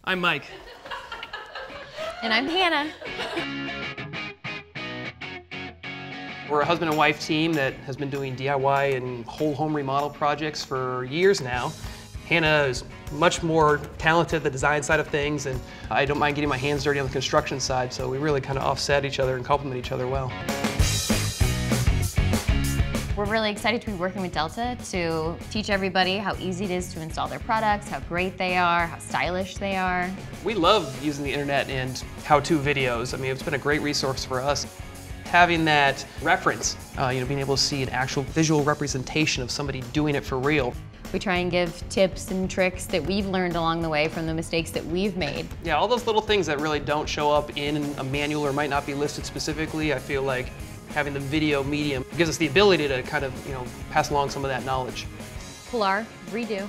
I'm Mike. And I'm Hannah. We're a husband and wife team that has been doing DIY and whole home remodel projects for years now. Hannah is much more talented at the design side of things, and I don't mind getting my hands dirty on the construction side, so we really kind of offset each other and complement each other well. We're really excited to be working with Delta to teach everybody how easy it is to install their products, how great they are, how stylish they are. We love using the internet and how-to videos. I mean, it's been a great resource for us. Having that reference, being able to see an actual visual representation of somebody doing it for real. We try and give tips and tricks that we've learned along the way from the mistakes that we've made. Yeah, all those little things that really don't show up in a manual or might not be listed specifically, I feel like having the video medium gives us the ability to kind of, pass along some of that knowledge. Pilar, redo.